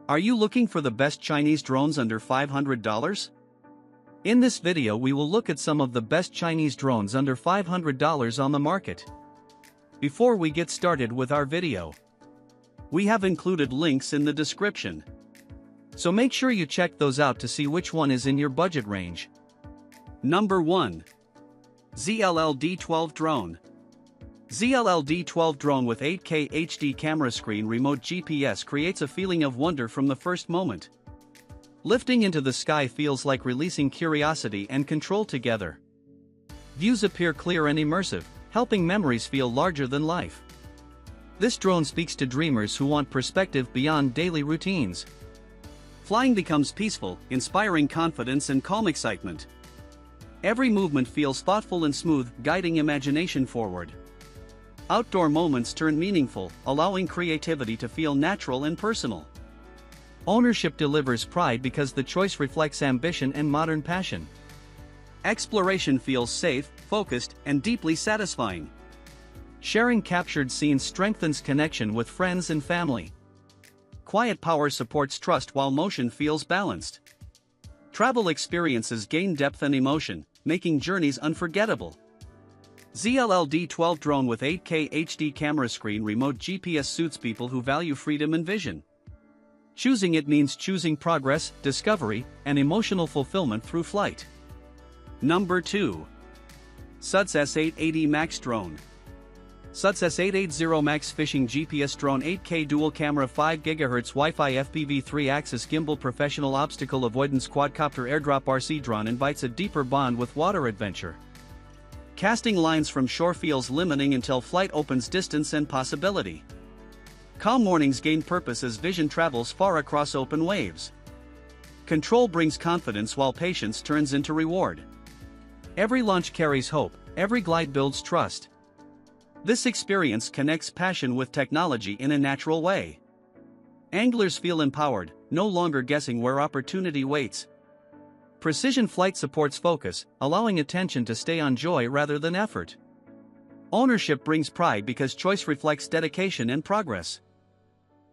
Are you looking for the best Chinese drones under $500? In this video we will look at some of the best Chinese drones under $500 on the market. Before we get started with our video, we have included links in the description. So make sure you check those out to see which one is in your budget range. Number 1. ZLL D12 Drone. ZLL D12 Drone with 8K HD camera screen remote GPS creates a feeling of wonder from the first moment. Lifting into the sky feels like releasing curiosity and control together. Views appear clear and immersive, helping memories feel larger than life. This drone speaks to dreamers who want perspective beyond daily routines. Flying becomes peaceful, inspiring confidence and calm excitement. Every movement feels thoughtful and smooth, guiding imagination forward. Outdoor moments turn meaningful, allowing creativity to feel natural and personal. Ownership delivers pride because the choice reflects ambition and modern passion. Exploration feels safe, focused, and deeply satisfying. Sharing captured scenes strengthens connection with friends and family. Quiet power supports trust while motion feels balanced. Travel experiences gain depth and emotion, making journeys unforgettable. ZLL D12 Drone with 8K HD camera screen remote GPS suits people who value freedom and vision. Choosing it means choosing progress, discovery, and emotional fulfillment through flight. Number 2. ZLL S880 Max Drone. ZLL S880 Max Fishing GPS Drone 8K Dual Camera 5 GHz Wi-Fi FPV 3-axis Gimbal Professional Obstacle Avoidance Quadcopter Airdrop RC Drone invites a deeper bond with water adventure. Casting lines from shore feels limiting until flight opens distance and possibility. Calm mornings gain purpose as vision travels far across open waves. Control brings confidence while patience turns into reward. Every launch carries hope, every glide builds trust. This experience connects passion with technology in a natural way. Anglers feel empowered, no longer guessing where opportunity waits. Precision flight supports focus, allowing attention to stay on joy rather than effort. Ownership brings pride because choice reflects dedication and progress.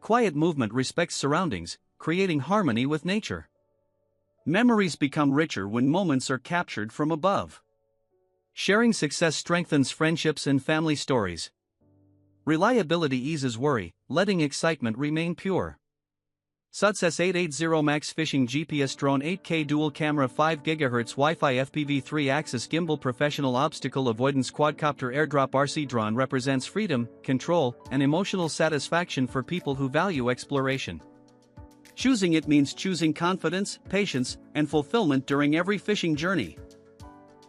Quiet movement respects surroundings, creating harmony with nature. Memories become richer when moments are captured from above. Sharing success strengthens friendships and family stories. Reliability eases worry, letting excitement remain pure. ZLL S880 Max Fishing GPS Drone 8K Dual Camera 5 GHz Wi-Fi FPV 3-axis Gimbal Professional Obstacle Avoidance Quadcopter Airdrop RC Drone represents freedom, control, and emotional satisfaction for people who value exploration. Choosing it means choosing confidence, patience, and fulfillment during every fishing journey.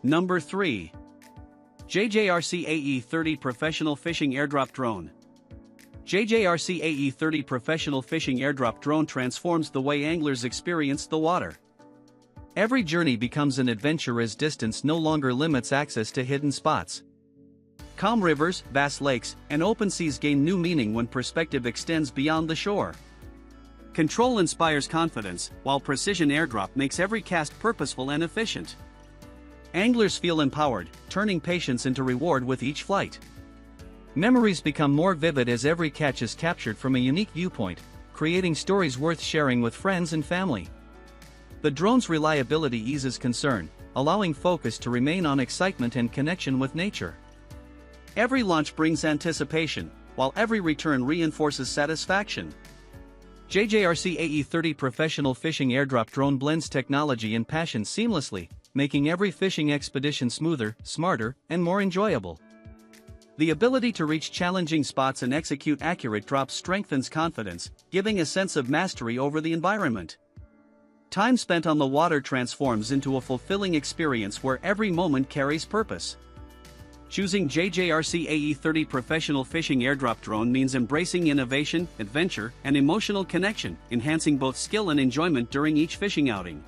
Number 3. JJRC AE30 Professional Fishing Airdrop Drone. JJRC AE30 Professional Fishing Airdrop Drone transforms the way anglers experience the water. Every journey becomes an adventure as distance no longer limits access to hidden spots. Calm rivers, vast lakes, and open seas gain new meaning when perspective extends beyond the shore. Control inspires confidence, while precision airdrop makes every cast purposeful and efficient. Anglers feel empowered, turning patience into reward with each flight. Memories become more vivid as every catch is captured from a unique viewpoint, creating stories worth sharing with friends and family. The drone's reliability eases concern, allowing focus to remain on excitement and connection with nature. Every launch brings anticipation, while every return reinforces satisfaction. JJRC AE30 Professional Fishing Airdrop Drone blends technology and passion seamlessly, making every fishing expedition smoother, smarter, and more enjoyable. The ability to reach challenging spots and execute accurate drops strengthens confidence, giving a sense of mastery over the environment. Time spent on the water transforms into a fulfilling experience where every moment carries purpose. Choosing JJRC AE30 Professional Fishing Airdrop Drone means embracing innovation, adventure, and emotional connection, enhancing both skill and enjoyment during each fishing outing.